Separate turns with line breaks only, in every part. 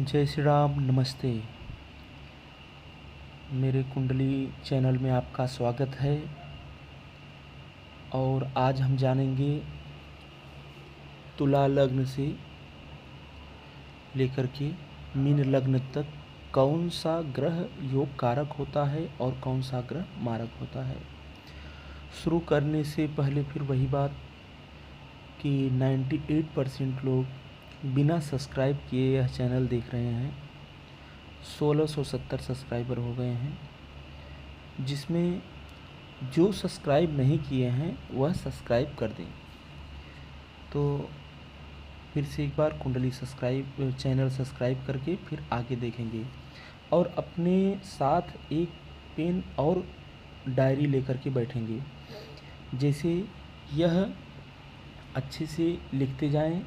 जय श्री राम। नमस्ते। मेरे कुंडली चैनल में आपका स्वागत है। और आज हम जानेंगे तुला लग्न से लेकर के मीन लग्न तक कौन सा ग्रह योग कारक होता है और कौन सा ग्रह मारक होता है। शुरू करने से पहले फिर वही बात कि 98% लोग बिना सब्सक्राइब किए यह चैनल देख रहे हैं। 1670 सब्सक्राइबर हो गए हैं, जिसमें जो सब्सक्राइब नहीं किए हैं वह सब्सक्राइब कर दें। तो फिर से एक बार कुंडली चैनल सब्सक्राइब करके फिर आगे देखेंगे। और अपने साथ एक पेन और डायरी लेकर के बैठेंगे। जैसे यह अच्छे से लिखते जाएं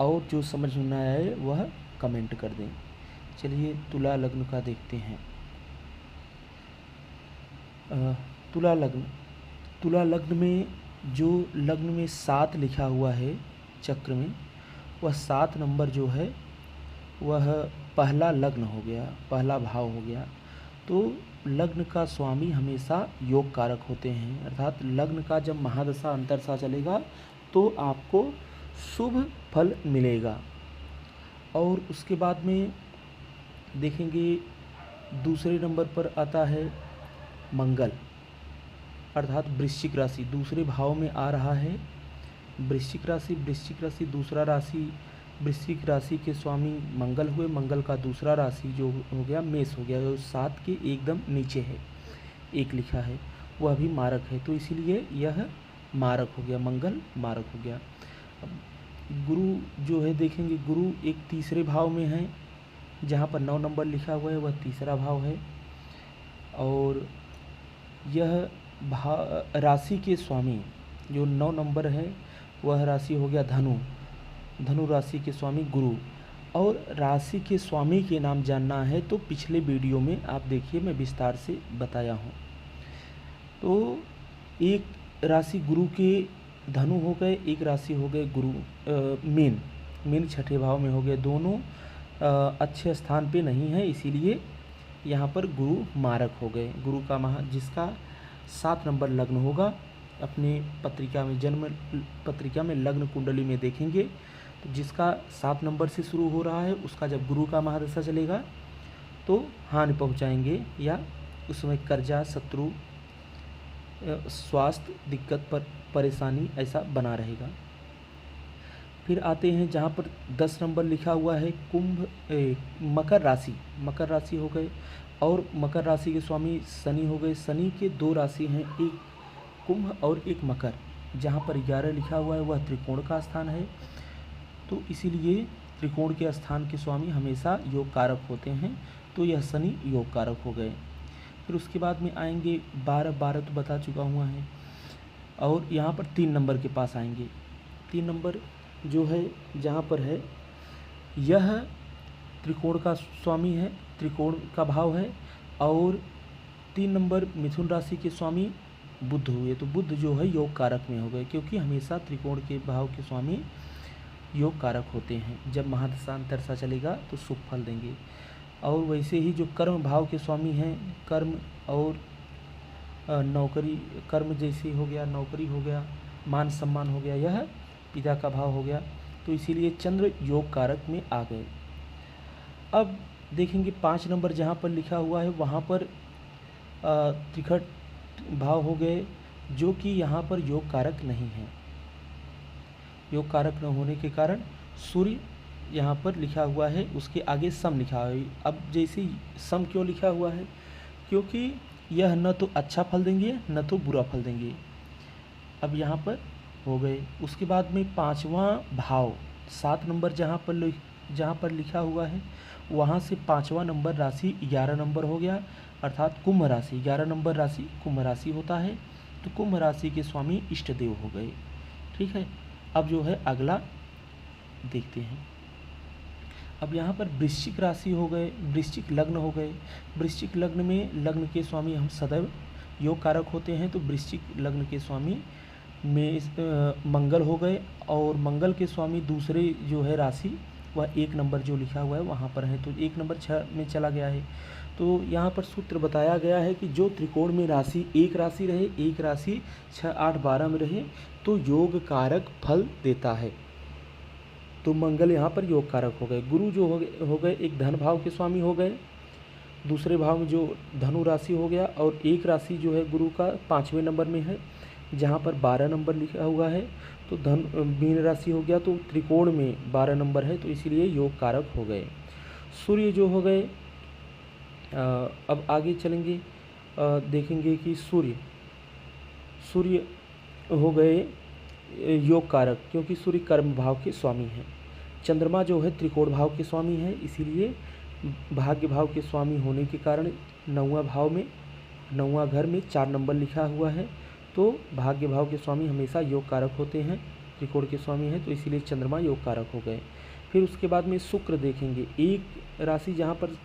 और जो समझ में ना आए वह कमेंट कर दें। चलिए तुला लग्न का देखते हैं। तुला लग्न में जो लग्न में 7 लिखा हुआ है चक्र में, वह 7 नंबर जो है वह पहला लग्न हो गया, पहला भाव हो गया। तो लग्न का स्वामी हमेशा योग कारक होते हैं, अर्थात लग्न का जब महादशा अंतरदशा चलेगा तो आपको शुभ फल मिलेगा। और उसके बाद में देखेंगे दूसरे नंबर पर आता है मंगल, अर्थात वृश्चिक राशि दूसरे भाव में आ रहा है। वृश्चिक राशि दूसरा राशि, वृश्चिक राशि के स्वामी मंगल हुए। मंगल का दूसरा राशि जो हो गया मेष हो गया, जो 7 के एकदम नीचे है, एक लिखा है, वह भी मारक है। तो इसीलिए यह मारक हो गया, मंगल मारक हो गया। अब गुरु जो है देखेंगे, गुरु एक तीसरे भाव में है, जहाँ पर 9 नंबर लिखा हुआ है वह तीसरा भाव है। और यह राशि के स्वामी जो 9 नंबर है वह राशि हो गया धनु राशि के स्वामी गुरु। और राशि के स्वामी के नाम जानना है तो पिछले वीडियो में आप देखिए, मैं विस्तार से बताया हूँ। तो एक राशि गुरु के धनु हो गए, एक राशि हो गए गुरु मीन छठे भाव में हो गए। दोनों अच्छे स्थान पे नहीं है, इसीलिए यहाँ पर गुरु मारक हो गए। गुरु का जिसका 7 नंबर लग्न होगा, अपने पत्रिका में जन्म पत्रिका में लग्न कुंडली में देखेंगे तो जिसका 7 नंबर से शुरू हो रहा है उसका जब गुरु का महादशा चलेगा तो हानि पहुँचाएंगे, या उसमें कर्जा, शत्रु, स्वास्थ्य दिक्कत, परेशानी ऐसा बना रहेगा। फिर आते हैं जहाँ पर 10 नंबर लिखा हुआ है मकर राशि हो गए। और मकर राशि के स्वामी शनि हो गए। शनि के 2 राशि हैं, एक कुंभ और एक मकर। जहाँ पर 11 लिखा हुआ है वह त्रिकोण का स्थान है, तो इसीलिए त्रिकोण के स्थान के स्वामी हमेशा योग कारक होते हैं, तो यह शनि योग कारक हो गए। फिर उसके बाद में आएंगे 12 तो बता चुका हुआ है। और यहाँ पर 3 नंबर के पास आएंगे। 3 नंबर जो है जहाँ पर है, यह त्रिकोण का स्वामी है, त्रिकोण का भाव है। और 3 नंबर मिथुन राशि के स्वामी बुध हुए, तो बुध जो है योग कारक में हो गए, क्योंकि हमेशा त्रिकोण के भाव के स्वामी योग कारक होते हैं। जब महादशा अंतरदशा चलेगा तो शुभ फल देंगे। और वैसे ही जो कर्म भाव के स्वामी हैं, कर्म और नौकरी, कर्म जैसे हो गया, नौकरी हो गया, मान सम्मान हो गया, यह पिता का भाव हो गया, तो इसीलिए चंद्र योग कारक में आ गए। अब देखेंगे 5 नंबर जहाँ पर लिखा हुआ है वहाँ पर त्रिखट भाव हो गए, जो कि यहाँ पर योग कारक नहीं है। योग कारक न होने के कारण सूर्य यहाँ पर लिखा हुआ है, उसके आगे सम लिखा हुआ है। अब जैसे सम क्यों लिखा हुआ है, क्योंकि यह न तो अच्छा फल देंगे न तो बुरा फल देंगे। अब यहाँ पर हो गए। उसके बाद में 5वां भाव 7 नंबर जहाँ पर लिखा हुआ है वहाँ से 5वां नंबर राशि 11 नंबर हो गया, अर्थात कुंभ राशि। 11 नंबर राशि कुंभ राशि होता है, तो कुंभ राशि के स्वामी इष्ट देव हो गए। ठीक है, अब जो है अगला देखते हैं। अब यहाँ पर वृश्चिक राशि हो गए, वृश्चिक लग्न हो गए। वृश्चिक लग्न में लग्न के स्वामी हम सदैव योग कारक होते हैं, तो वृश्चिक लग्न के स्वामी में मंगल हो गए। और मंगल के स्वामी दूसरे जो है राशि वह 1 नंबर जो लिखा हुआ है वहाँ पर है, तो 1 नंबर 6 में चला गया है। तो यहाँ पर सूत्र बताया गया है कि जो त्रिकोण में राशि एक राशि रहे, एक राशि 6, 8, 12 में रहे तो योग कारक फल देता है। तो मंगल यहाँ पर योग कारक हो गए। गुरु जो हो गए एक धन भाव के स्वामी हो गए, दूसरे भाव में जो धनु राशि हो गया, और एक राशि जो है गुरु का 5वें नंबर में है जहाँ पर 12 नंबर लिखा हुआ है, तो मीन राशि हो गया, तो त्रिकोण में 12 नंबर है, तो इसीलिए योग कारक हो गए। सूर्य जो हो गए, अब आगे चलेंगे, देखेंगे कि सूर्य हो गए योग कारक, क्योंकि सूर्य कर्म भाव के स्वामी हैं। चंद्रमा जो है त्रिकोण भाव के स्वामी है, इसीलिए भाग्य भाव के स्वामी होने के कारण 9वां भाव में 9वां घर में 4 नंबर लिखा हुआ है, तो भाग्य भाव के स्वामी हमेशा योग कारक होते हैं, त्रिकोण के स्वामी हैं, तो इसीलिए चंद्रमा योग कारक हो गए। फिर उसके बाद में शुक्र देखेंगे, एक राशि जहाँ पर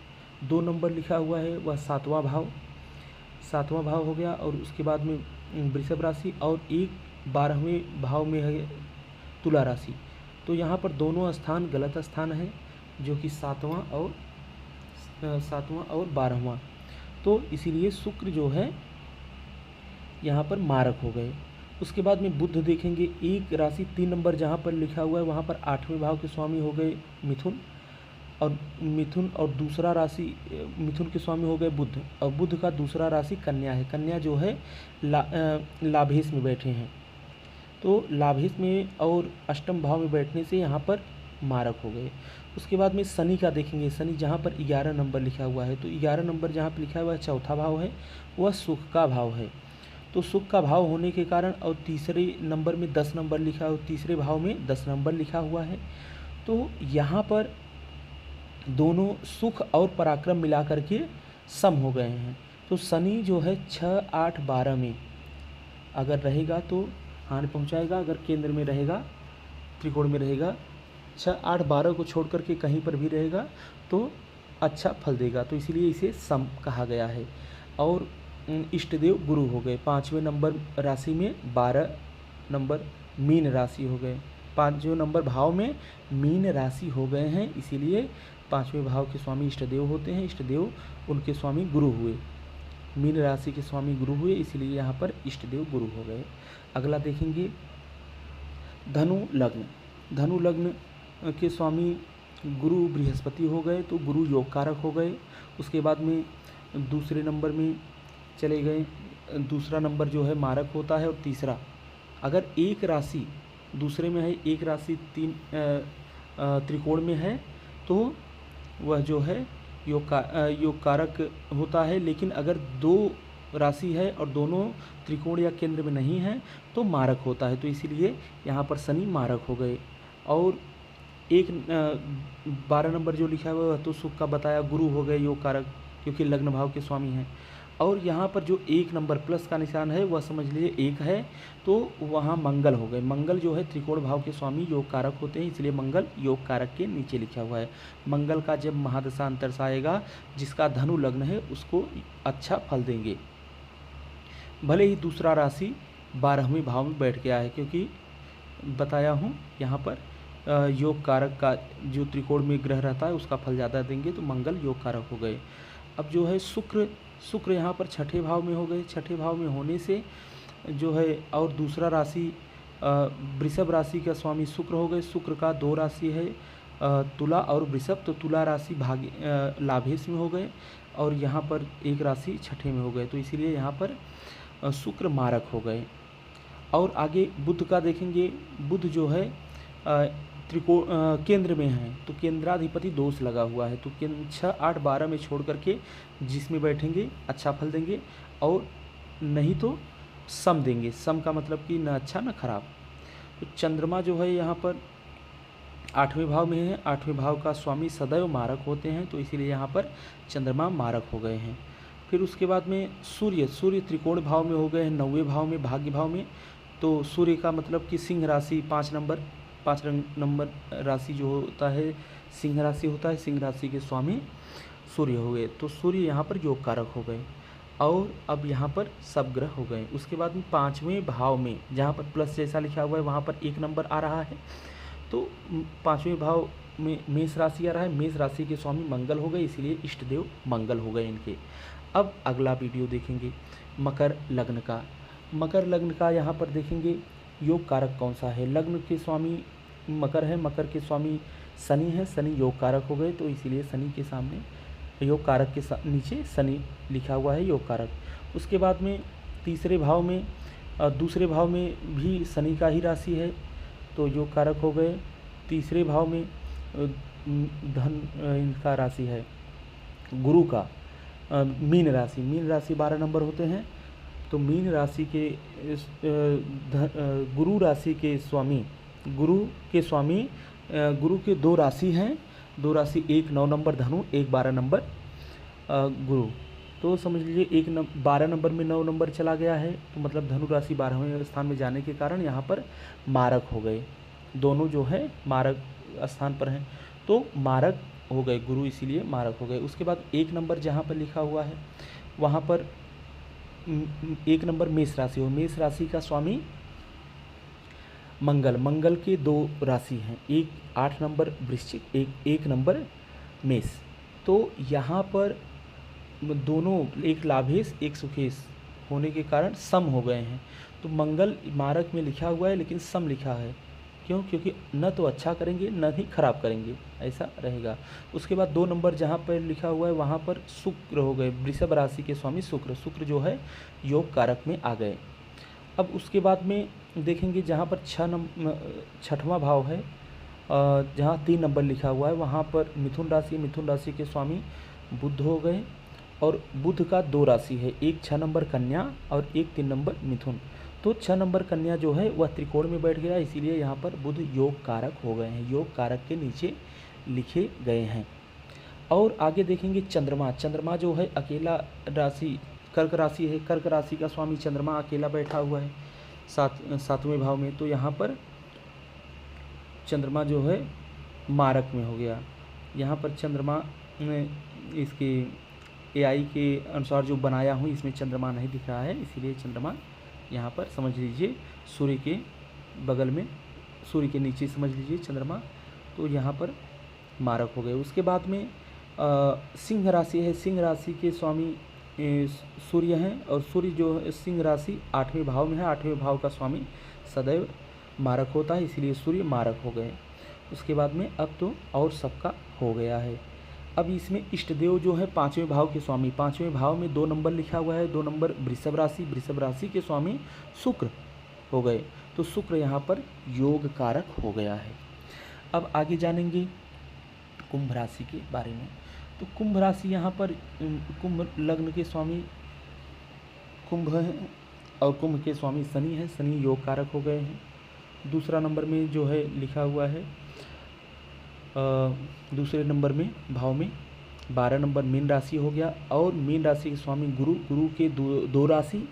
2 नंबर लिखा हुआ है वह 7वां भाव हो गया, और उसके बाद में वृषभ राशि, और एक 12वें भाव में है तुला राशि। तो यहाँ पर दोनों स्थान गलत स्थान है, जो कि 7वां और 12वां, तो इसीलिए शुक्र जो है यहाँ पर मारक हो गए। उसके बाद में बुध देखेंगे, एक राशि 3 नंबर जहाँ पर लिखा हुआ है वहाँ पर 8वें भाव के स्वामी हो गए मिथुन, और दूसरा राशि मिथुन के स्वामी हो गए बुध, और बुध का दूसरा राशि कन्या है। कन्या जो है लाभेश में बैठे हैं, तो लाभेश में और अष्टम भाव में बैठने से यहाँ पर मारक हो गए। उसके बाद में शनि का देखेंगे, शनि जहाँ पर 11 नंबर लिखा हुआ है, तो 11 नंबर जहाँ पर लिखा हुआ है चौथा भाव है, वह सुख का भाव है, तो सुख का भाव होने के कारण, और तीसरे नंबर में 10 नंबर लिखा हुआ, तीसरे भाव में 10 नंबर लिखा हुआ है, तो यहाँ पर दोनों सुख और पराक्रम मिला करके सम हो गए हैं। तो शनि जो है 6, 8, 12 में अगर रहेगा तो हानि पहुंचाएगा, अगर केंद्र में रहेगा, त्रिकोण में रहेगा, 6, 8, 12 को छोड़ करके कहीं पर भी रहेगा तो अच्छा फल देगा, तो इसीलिए इसे सम कहा गया है। और इष्टदेव गुरु हो गए, 5वें नंबर राशि में 12 नंबर मीन राशि हो गए, 5वें नंबर भाव में मीन राशि हो गए हैं, इसीलिए 5वें भाव के स्वामी इष्टदेव होते हैं, इष्टदेव उनके स्वामी गुरु हुए, मीन राशि के स्वामी गुरु हुए, इसीलिए यहाँ पर इष्टदेव गुरु हो गए। अगला देखेंगे धनु लग्न के स्वामी गुरु बृहस्पति हो गए, तो गुरु योग कारक हो गए। उसके बाद में दूसरे नंबर में चले गए, दूसरा नंबर जो है मारक होता है, और तीसरा अगर एक राशि दूसरे में है, एक राशि 3 त्रिकोण में है तो वह जो है योग कारक होता है, लेकिन अगर 2 राशि है और दोनों त्रिकोण या केंद्र में नहीं है तो मारक होता है, तो इसीलिए यहाँ पर शनि मारक हो गए। और 12 नंबर जो लिखा हुआ है तो सुख का बताया, गुरु हो गए योग कारक, क्योंकि लग्न भाव के स्वामी हैं। और यहाँ पर जो 1 नंबर प्लस का निशान है वह समझ लीजिए 1 है, तो वहाँ मंगल हो गए। मंगल जो है त्रिकोण भाव के स्वामी योग कारक होते हैं, इसलिए मंगल योग कारक के नीचे लिखा हुआ है। मंगल का जब महादशा अंतरसा आएगा, जिसका धनु लग्न है उसको अच्छा फल देंगे, भले ही दूसरा राशि 12वें भाव में बैठ गया है, क्योंकि बताया हूँ यहाँ पर योग कारक का जो त्रिकोण में ग्रह रहता है उसका फल ज़्यादा देंगे, तो मंगल योग कारक हो गए। अब जो है शुक्र यहाँ पर 6ठे भाव में हो गए, 6ठे भाव में होने से जो है, और दूसरा राशि वृषभ राशि का स्वामी शुक्र हो गए। शुक्र का 2 राशि है तुला और वृषभ, तो तुला राशि लाभेश में हो गए, और यहाँ पर एक राशि 6ठे में हो गए, तो इसीलिए यहाँ पर शुक्र मारक हो गए। और आगे बुध का देखेंगे, बुध जो है त्रिकोण केंद्र में है, तो केंद्राधिपति दोष लगा हुआ है, तो 6, 8, 12 में छोड़ करके जिसमें बैठेंगे अच्छा फल देंगे, और नहीं तो सम देंगे। सम का मतलब कि न अच्छा न खराब। तो चंद्रमा जो है यहाँ पर 8वें भाव में है, 8वें भाव का स्वामी सदैव मारक होते हैं, तो इसीलिए यहाँ पर चंद्रमा मारक हो गए हैं। फिर उसके बाद में सूर्य त्रिकोण भाव में हो गए हैं, 9वें भाव में भाग्य भाव में, तो सूर्य का मतलब कि सिंह राशि 5 नंबर राशि जो होता है सिंह राशि होता है, सिंह राशि के स्वामी सूर्य हो गए, तो सूर्य यहाँ पर योग कारक हो गए। और अब यहाँ पर सब ग्रह हो गए। उसके बाद में 5वें भाव में जहाँ पर प्लस जैसा लिखा हुआ है वहाँ पर 1 नंबर आ रहा है, तो 5वें भाव में मेष राशि आ रहा है, मेष राशि के स्वामी मंगल हो गए, इसीलिए इष्ट देव मंगल हो गए इनके। अब अगला वीडियो देखेंगे मकर लग्न का। मकर लग्न का यहाँ पर देखेंगे योग कारक कौन सा है। लग्न के स्वामी मकर है, मकर के स्वामी शनि है, शनि योग कारक हो गए, तो इसीलिए शनि के सामने योग कारक के नीचे शनि लिखा हुआ है योग कारक। उसके बाद में तीसरे भाव में दूसरे भाव में भी शनि का ही राशि है, तो योग कारक हो गए। तीसरे भाव में धन इनका राशि है गुरु का, मीन राशि, मीन राशि 12 नंबर होते हैं, तो मीन राशि के गुरु राशि के स्वामी, गुरु के 2 राशि हैं, 2 राशि, एक 9 नंबर धनु, एक 12 नंबर गुरु, तो समझ लीजिए 12 नंबर में 9 नंबर चला गया है, तो मतलब धनु राशि 12वें स्थान में जाने के कारण यहाँ पर मारक हो गए, दोनों जो है मारक स्थान पर हैं, तो मारक हो गए गुरु, इसीलिए मारक हो गए। उसके बाद 1 नंबर जहाँ पर लिखा हुआ है वहाँ पर 1 नंबर मेष राशि हो, मेष राशि का स्वामी मंगल, मंगल के 2 राशि हैं, एक 8 नंबर वृश्चिक, एक नंबर मेष, तो यहाँ पर दोनों एक लाभेश एक सुखेश होने के कारण सम हो गए हैं, तो मंगल मारक में लिखा हुआ है लेकिन सम लिखा है, क्यों? क्योंकि न तो अच्छा करेंगे न ही खराब करेंगे, ऐसा रहेगा। उसके बाद 2 नंबर जहाँ पर लिखा हुआ है वहाँ पर शुक्र हो गए, वृषभ राशि के स्वामी शुक्र, शुक्र जो है योग कारक में आ गए। अब उसके बाद में देखेंगे जहाँ पर 6वां भाव है, जहाँ 3 नंबर लिखा हुआ है वहाँ पर मिथुन राशि, मिथुन राशि के स्वामी बुध हो गए, और बुध का 2 राशि है, एक 6 नंबर कन्या और एक 3 नंबर मिथुन, तो 6 नंबर कन्या जो है वह त्रिकोण में बैठ गया, इसीलिए यहाँ पर बुध योग कारक हो गए हैं, योग कारक के नीचे लिखे गए हैं। और आगे देखेंगे चंद्रमा, चंद्रमा जो है अकेला राशि कर्क राशि है, कर्क राशि का स्वामी चंद्रमा अकेला बैठा हुआ है 7वें भाव में, तो यहाँ पर चंद्रमा जो है मारक में हो गया। यहाँ पर चंद्रमा इसके AI के अनुसार जो बनाया हूँ इसमें चंद्रमा नहीं दिख रहा है, इसीलिए चंद्रमा यहाँ पर समझ लीजिए सूर्य के बगल में, सूर्य के नीचे समझ लीजिए चंद्रमा, तो यहाँ पर मारक हो गए। उसके बाद में सिंह राशि है, सिंह राशि के स्वामी सूर्य हैं, और सूर्य जो सिंह राशि 8वें भाव में है, 8वें भाव का स्वामी सदैव मारक होता है, इसीलिए सूर्य मारक हो गए। उसके बाद में अब तो और सबका हो गया है। अब इसमें इष्ट देव जो है 5वें भाव के स्वामी, 5वें भाव में 2 नंबर लिखा हुआ है, 2 नंबर वृषभ राशि, वृषभ राशि के स्वामी शुक्र हो गए, तो शुक्र यहाँ पर योग कारक हो गया है। अब आगे जानेंगे कुंभ राशि के बारे में, तो कुंभ राशि यहाँ पर कुंभ लग्न के स्वामी कुंभ है, और कुंभ के स्वामी शनि है, शनि योग कारक हो गए हैं। दूसरा नंबर में जो है लिखा हुआ है दूसरे नंबर में भाव में 12 नंबर मीन राशि हो गया, और मीन राशि के स्वामी गुरु, गुरु के 2 राशि,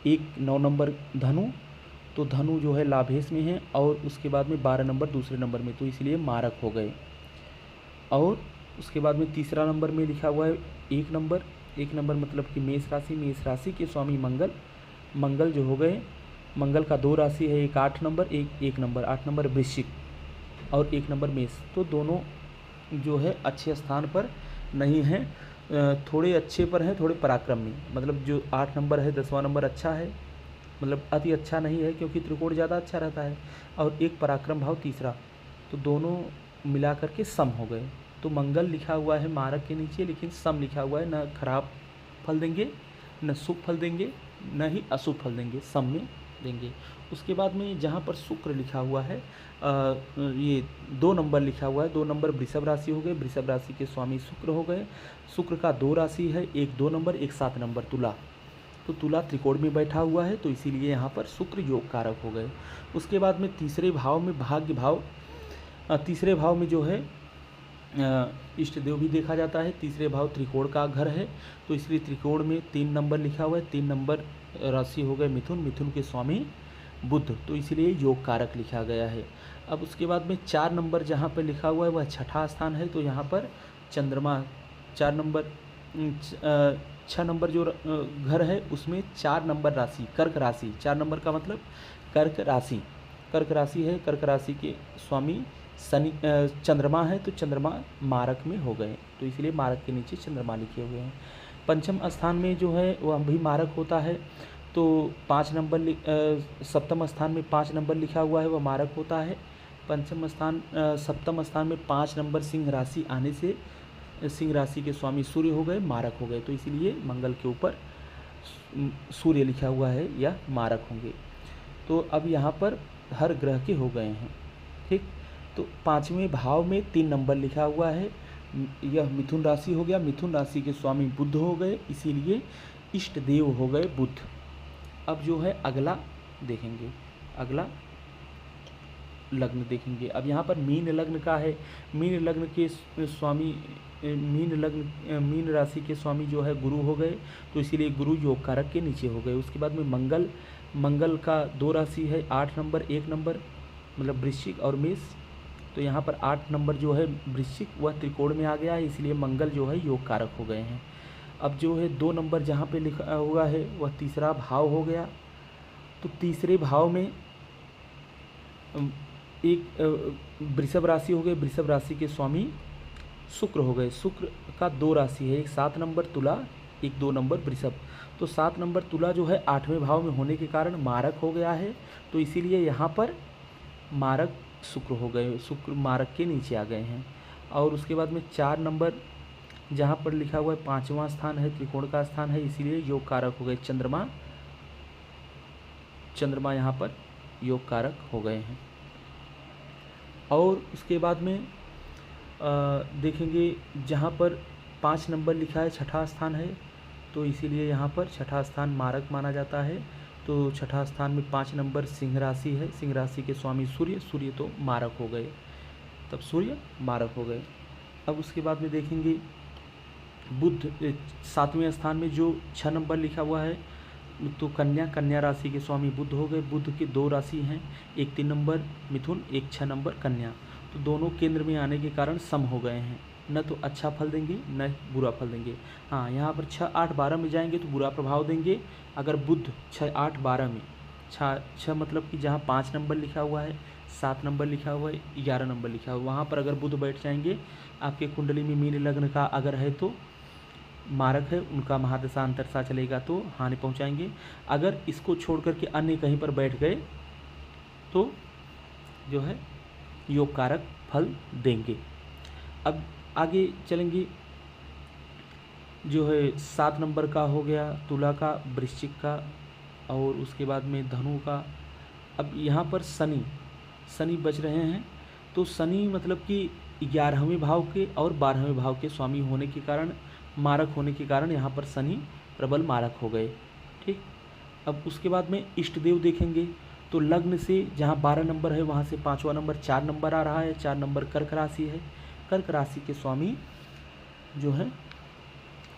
एक 9 नंबर धनु, तो धनु जो है लाभेश में है, और उसके बाद में 12 नंबर दूसरे नंबर में, तो इसलिए मारक हो गए। और उसके बाद में तीसरा नंबर में लिखा हुआ है 1 नंबर, 1 नंबर मतलब कि मेष राशि, मेष राशि के स्वामी मंगल, मंगल जो हो गए, मंगल का 2 राशि है, एक 8 नंबर, एक नंबर, 8 नंबर वृश्चिक और 1 नंबर मेष, तो दोनों जो है अच्छे स्थान पर नहीं हैं, थोड़े अच्छे पर हैं, थोड़े पराक्रमी, मतलब जो 8 नंबर है 10वां नंबर अच्छा है, मतलब अति अच्छा नहीं है क्योंकि त्रिकोण ज़्यादा अच्छा रहता है, और एक पराक्रम भाव तीसरा, तो दोनों मिला करके सम हो गए। तो मंगल लिखा हुआ है मारक के नीचे, लेकिन सम लिखा हुआ है, न खराब फल देंगे न शुभ फल देंगे न ही अशुभ फल देंगे, सम में देंगे। उसके बाद में जहाँ पर शुक्र लिखा हुआ है ये 2 नंबर लिखा हुआ है, 2 नंबर वृषभ राशि हो गए, वृषभ राशि के स्वामी शुक्र हो गए, शुक्र का 2 राशि है, एक 2 नंबर एक 7 नंबर तुला, तो तुला त्रिकोण में बैठा हुआ है, तो इसीलिए यहाँ पर शुक्र योग कारक हो गए। उसके बाद में तीसरे भाव में भाग्य भाव, तीसरे भाव में जो है इष्ट देव भी देखा जाता है, तीसरे भाव त्रिकोण का घर है, तो इसलिए त्रिकोण में 3 नंबर लिखा हुआ है, 3 नंबर राशि हो गए मिथुन, मिथुन के स्वामी बुध, तो इसलिए योग कारक लिखा गया है। अब उसके बाद में 4 नंबर जहाँ पर लिखा हुआ है वह 6ठा स्थान है, तो यहाँ पर चंद्रमा 4 नंबर 6 नंबर जो घर है उसमें 4 नंबर राशि कर्क राशि, 4 नंबर का मतलब कर्क राशि, कर्क राशि है, कर्क राशि के स्वामी शनि चंद्रमा है तो चंद्रमा मारक में हो गए, तो इसलिए मारक के नीचे चंद्रमा लिखे हुए हैं। पंचम स्थान में जो है वह भी मारक होता है, तो 5 नंबर सप्तम स्थान में 5 नंबर लिखा हुआ है वह मारक होता है। सप्तम स्थान में 5 नंबर सिंह राशि आने से सिंह राशि के स्वामी सूर्य हो गए, मारक हो गए, तो इसीलिए मंगल के ऊपर सूर्य लिखा हुआ है या मारक होंगे। तो अब यहाँ पर हर ग्रह के हो गए हैं, ठीक। तो 5वें भाव में 3 नंबर लिखा हुआ है, यह मिथुन राशि हो गया, मिथुन राशि के स्वामी बुध हो गए, इसीलिए इष्ट देव हो गए बुध। अब जो है अगला देखेंगे, अगला लग्न देखेंगे। अब यहाँ पर मीन लग्न का है, मीन लग्न के स्वामी मीन राशि के स्वामी जो है गुरु हो गए, तो इसीलिए गुरु योग कारक के नीचे हो गए। उसके बाद में मंगल का 2 राशि है, 8 नंबर 1 नंबर, मतलब वृश्चिक और मेष, तो यहाँ पर 8 नंबर जो है वृश्चिक वह त्रिकोण में आ गया है, इसलिए मंगल जो है योग कारक हो गए हैं। अब जो है 2 नंबर जहाँ पे लिखा हुआ है वह तीसरा भाव हो गया, तो तीसरे भाव में एक वृषभ राशि हो गए, वृषभ राशि के स्वामी शुक्र हो गए। शुक्र का 2 राशि है, एक 7 नंबर तुला, एक 2 नंबर वृषभ, तो 7 नंबर तुला जो है 8वें भाव में होने के कारण मारक हो गया है, तो इसीलिए यहाँ पर मारक शुक्र हो गए, शुक्र मारक के नीचे आ गए हैं। और उसके बाद में 4 नंबर जहाँ पर लिखा हुआ है 5वां स्थान है, त्रिकोण का स्थान है, इसीलिए योग कारक हो गए, चंद्रमा यहाँ पर योग कारक हो गए हैं। और उसके बाद में देखेंगे जहाँ पर 5 नंबर लिखा है 6ठा स्थान है, तो इसीलिए यहाँ पर 6ठा स्थान मारक माना जाता है, तो 6ठा स्थान में 5 नंबर सिंह राशि है, सिंह राशि के स्वामी सूर्य तो मारक हो गए, तब सूर्य मारक हो गए। अब उसके बाद में देखेंगे बुध 7वें स्थान में जो 6 नंबर लिखा हुआ है, तो कन्या राशि के स्वामी बुध हो गए। बुध के 2 राशि हैं, एक 3 नंबर मिथुन, एक 6 नंबर कन्या, तो दोनों केंद्र में आने के कारण सम हो गए हैं, न तो अच्छा फल देंगे न बुरा फल देंगे। हाँ, यहाँ पर 6, 8, 12 में जाएंगे तो बुरा प्रभाव देंगे। अगर बुध 6, 8, 12 में 6 मतलब कि जहाँ 5 नंबर लिखा हुआ है, 7 नंबर लिखा हुआ है, 11 नंबर लिखा हुआ है, वहाँ पर अगर बुध बैठ जाएंगे, आपके कुंडली में मीन लग्न का अगर है तो मारक है, उनका महादशा अंतरसा चलेगा तो हानि पहुँचाएंगे। अगर इसको छोड़ करके अन्य कहीं पर बैठ गए तो जो है योग कारक फल देंगे। अब आगे चलेंगे, जो है 7 नंबर का हो गया तुला का, वृश्चिक का, और उसके बाद में धनु का। अब यहाँ पर शनि बच रहे हैं, तो शनि मतलब कि 11वें भाव के और 12वें भाव के स्वामी होने के कारण, मारक होने के कारण यहाँ पर शनि प्रबल मारक हो गए, ठीक। अब उसके बाद में इष्ट देव देखेंगे, तो लग्न से जहाँ 12 नंबर है वहाँ से 5वां नंबर 4 नंबर आ रहा है, 4 नंबर कर्क राशि है, कर्क राशि के स्वामी जो है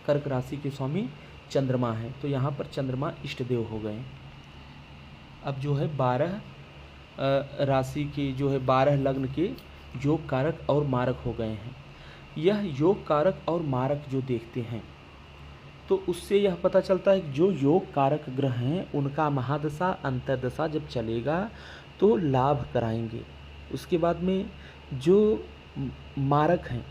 कर्क राशि के स्वामी चंद्रमा है, तो यहाँ पर चंद्रमा इष्ट देव हो गए। अब जो है 12 राशि के जो है 12 लग्न के योग कारक और मारक हो गए हैं। यह योग कारक और मारक जो देखते हैं तो उससे यह पता चलता है कि जो योग कारक ग्रह हैं उनका महादशा अंतरदशा जब चलेगा तो लाभ कराएंगे। उसके बाद में जो मारक हैं,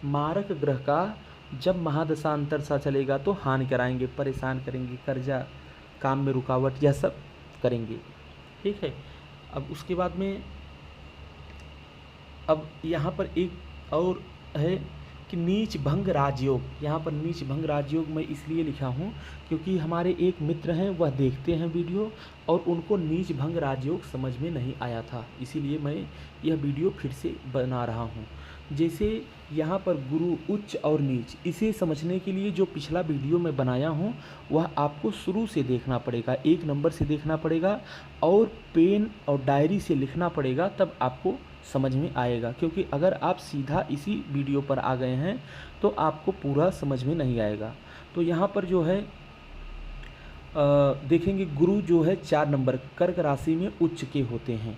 मारक ग्रह का जब महादशा अंतरदशा चलेगा तो हानि कराएंगे, परेशान करेंगे, कर्जा, काम में रुकावट, यह सब करेंगे, ठीक है। अब उसके बाद में अब यहाँ पर एक और है कि नीच भंग राजयोग। यहाँ पर नीच भंग राजयोग मैं इसलिए लिखा हूँ क्योंकि हमारे एक मित्र हैं, वह देखते हैं वीडियो और उनको नीच भंग राजयोग समझ में नहीं आया था, इसीलिए मैं यह वीडियो फिर से बना रहा हूँ। जैसे यहाँ पर गुरु उच्च और नीच, इसे समझने के लिए जो पिछला वीडियो मैं बनाया हूँ वह आपको शुरू से देखना पड़ेगा, 1 नंबर से देखना पड़ेगा और पेन और डायरी से लिखना पड़ेगा, तब आपको समझ में आएगा। क्योंकि अगर आप सीधा इसी वीडियो पर आ गए हैं तो आपको पूरा समझ में नहीं आएगा। तो यहाँ पर जो है देखेंगे गुरु जो है 4 नंबर कर्क राशि में उच्च के होते हैं,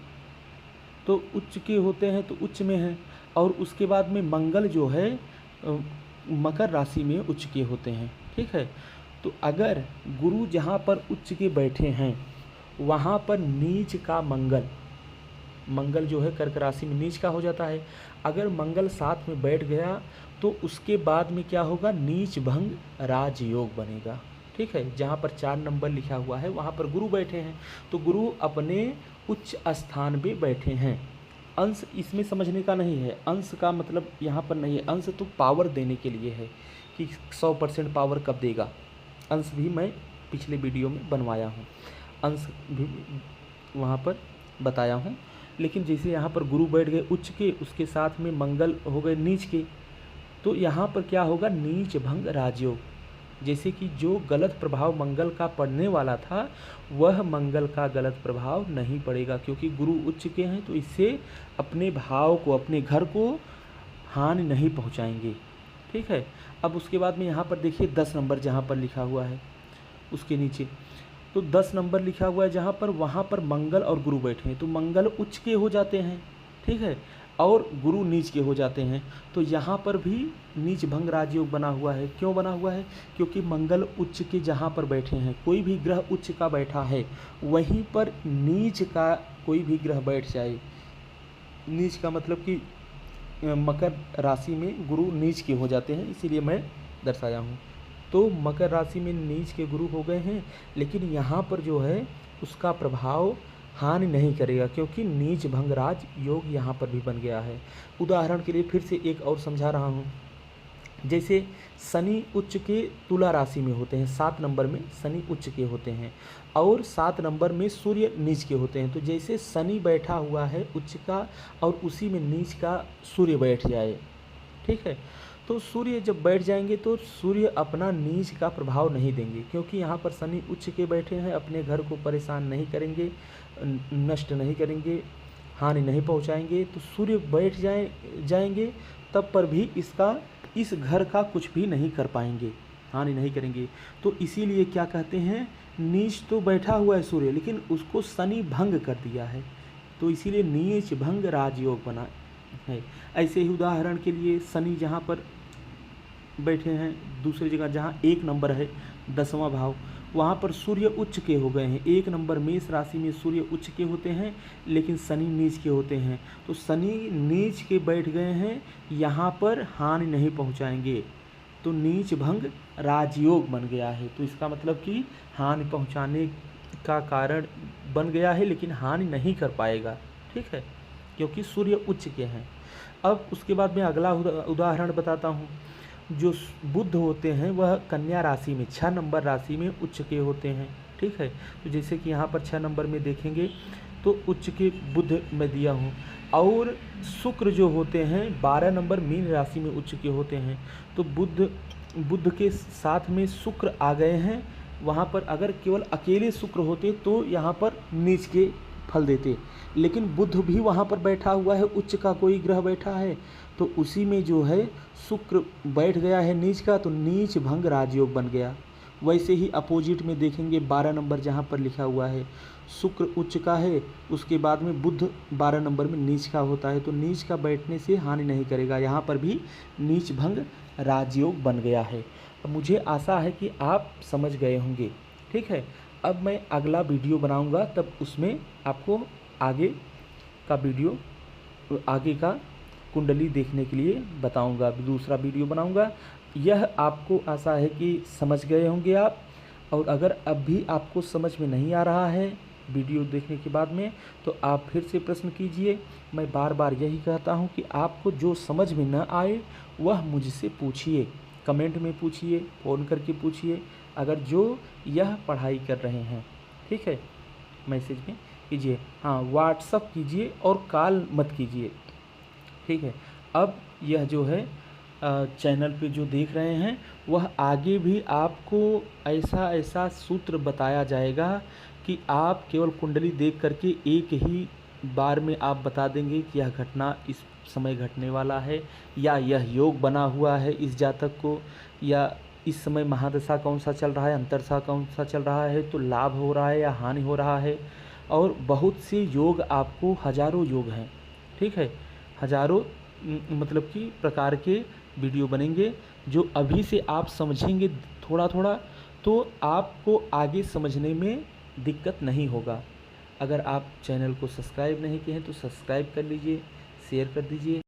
तो उच्च के होते हैं तो उच्च में हैं। और उसके बाद में मंगल जो है मकर राशि में उच्च के होते हैं, ठीक है। तो अगर गुरु जहाँ पर उच्च के बैठे हैं वहाँ पर नीच का मंगल मंगल जो है कर्क राशि में नीच का हो जाता है। अगर मंगल साथ में बैठ गया तो उसके बाद में क्या होगा, नीच भंग राजयोग बनेगा। ठीक है, जहाँ पर 4 नंबर लिखा हुआ है वहाँ पर गुरु बैठे हैं, तो गुरु अपने उच्च स्थान पे बैठे हैं। अंश इसमें समझने का नहीं है, अंश का मतलब यहाँ पर नहीं है, अंश तो पावर देने के लिए है कि 100% पावर कब देगा। अंश भी मैं पिछले वीडियो में बनवाया हूँ, अंश भी वहाँ पर बताया हूँ। लेकिन जैसे यहाँ पर गुरु बैठ गए उच्च के, उसके साथ में मंगल हो गए नीच के, तो यहाँ पर क्या होगा, नीच भंग राजयोग। जैसे कि जो गलत प्रभाव मंगल का पड़ने वाला था वह मंगल का गलत प्रभाव नहीं पड़ेगा, क्योंकि गुरु उच्च के हैं, तो इससे अपने भाव को, अपने घर को हानि नहीं पहुंचाएंगे। ठीक है, अब उसके बाद में यहाँ पर देखिए 10 नंबर जहाँ पर लिखा हुआ है उसके नीचे, तो 10 नंबर लिखा हुआ है जहाँ पर, वहाँ पर मंगल और गुरु बैठे हैं, तो मंगल उच्च के हो जाते हैं। ठीक है, और गुरु नीच के हो जाते हैं, तो यहाँ पर भी नीच भंग राजयोग बना हुआ है। क्यों बना हुआ है, क्योंकि मंगल उच्च के जहाँ पर बैठे हैं, कोई भी ग्रह उच्च का बैठा है वहीं पर नीच का कोई भी ग्रह बैठ जाए, नीच का मतलब कि मकर राशि में गुरु नीच के हो जाते हैं, इसीलिए मैं दर्शाया हूँ। तो मकर राशि में नीच के गुरु हो गए हैं, लेकिन यहाँ पर जो है उसका प्रभाव हानि नहीं करेगा, क्योंकि नीच भंग राज योग यहाँ पर भी बन गया है। उदाहरण के लिए फिर से एक और समझा रहा हूँ, जैसे शनि उच्च के तुला राशि में होते हैं, 7 नंबर में शनि उच्च के होते हैं और 7 नंबर में सूर्य नीच के होते हैं। तो जैसे शनि बैठा हुआ है उच्च का और उसी में नीच का सूर्य बैठ जाए, ठीक है, तो सूर्य जब बैठ जाएंगे तो सूर्य अपना नीच का प्रभाव नहीं देंगे, क्योंकि यहाँ पर शनि उच्च के बैठे हैं, अपने घर को परेशान नहीं करेंगे, नष्ट नहीं करेंगे, हानि नहीं पहुँचाएंगे। तो सूर्य बैठ जाएंगे तब पर भी इस घर का कुछ भी नहीं कर पाएंगे, हानि नहीं करेंगे। तो इसीलिए क्या कहते हैं, नीच तो बैठा हुआ है सूर्य, लेकिन उसको शनि भंग कर दिया है, तो इसीलिए नीच भंग राजयोग बना है। ऐसे ही उदाहरण के लिए शनि जहाँ पर बैठे हैं दूसरी जगह, जहाँ 1 नंबर है 10वां भाव, वहाँ पर सूर्य उच्च के हो गए हैं। 1 नंबर मेष राशि में सूर्य उच्च के होते हैं, लेकिन शनि नीच के होते हैं, तो शनि नीच के बैठ गए हैं, यहाँ पर हानि नहीं पहुँचाएंगे, तो नीच भंग राजयोग बन गया है। तो इसका मतलब कि हानि पहुँचाने का कारण बन गया है, लेकिन हानि नहीं कर पाएगा। ठीक है, क्योंकि सूर्य उच्च के हैं। अब उसके बाद मैं अगला उदाहरण बताता हूँ। जो बुध होते हैं वह कन्या राशि में 6 नंबर राशि में उच्च के होते हैं। ठीक है, तो जैसे कि यहाँ पर 6 नंबर में देखेंगे तो उच्च के बुध मैं दिया हूँ, और शुक्र जो होते हैं 12 नंबर मीन राशि में उच्च के होते हैं। तो बुध के साथ में शुक्र आ गए हैं, वहाँ पर अगर केवल अकेले शुक्र होते तो यहाँ पर नीच के फल देते, लेकिन बुध भी वहाँ पर बैठा हुआ है, उच्च का कोई ग्रह बैठा है, तो उसी में जो है शुक्र बैठ गया है नीच का, तो नीच भंग राजयोग बन गया। वैसे ही अपोजिट में देखेंगे 12 नंबर जहाँ पर लिखा हुआ है शुक्र उच्च का है, उसके बाद में बुध 12 नंबर में नीच का होता है, तो नीच का बैठने से हानि नहीं करेगा, यहाँ पर भी नीच भंग राजयोग बन गया है। अब मुझे आशा है कि आप समझ गए होंगे। ठीक है, अब मैं अगला वीडियो बनाऊंगा, तब उसमें आपको आगे का वीडियो, आगे का कुंडली देखने के लिए बताऊंगा, दूसरा वीडियो बनाऊंगा। यह आपको आशा है कि समझ गए होंगे आप, और अगर अब भी आपको समझ में नहीं आ रहा है वीडियो देखने के बाद में, तो आप फिर से प्रश्न कीजिए। मैं बार बार यही कहता हूं कि आपको जो समझ में न आए वह मुझसे पूछिए, कमेंट में पूछिए, फ़ोन करके पूछिए, अगर जो यह पढ़ाई कर रहे हैं। ठीक है, मैसेज में कीजिए, हाँ व्हाट्सअप कीजिए और कॉल मत कीजिए। ठीक है, अब यह जो है चैनल पे जो देख रहे हैं वह आगे भी आपको ऐसा सूत्र बताया जाएगा कि आप केवल कुंडली देख करके एक ही बार में आप बता देंगे कि यह घटना इस समय घटने वाला है, या यह योग बना हुआ है इस जातक को, या इस समय महादशा कौन सा चल रहा है, अंतरदशा कौन सा चल रहा है, तो लाभ हो रहा है या हानि हो रहा है। और बहुत से योग, आपको हज़ारों योग हैं। ठीक है, हज़ारों मतलब कि प्रकार के वीडियो बनेंगे, जो अभी से आप समझेंगे थोड़ा थोड़ा, तो आपको आगे समझने में दिक्कत नहीं होगा। अगर आप चैनल को सब्सक्राइब नहीं किए हैं तो सब्सक्राइब कर लीजिए, शेयर कर दीजिए।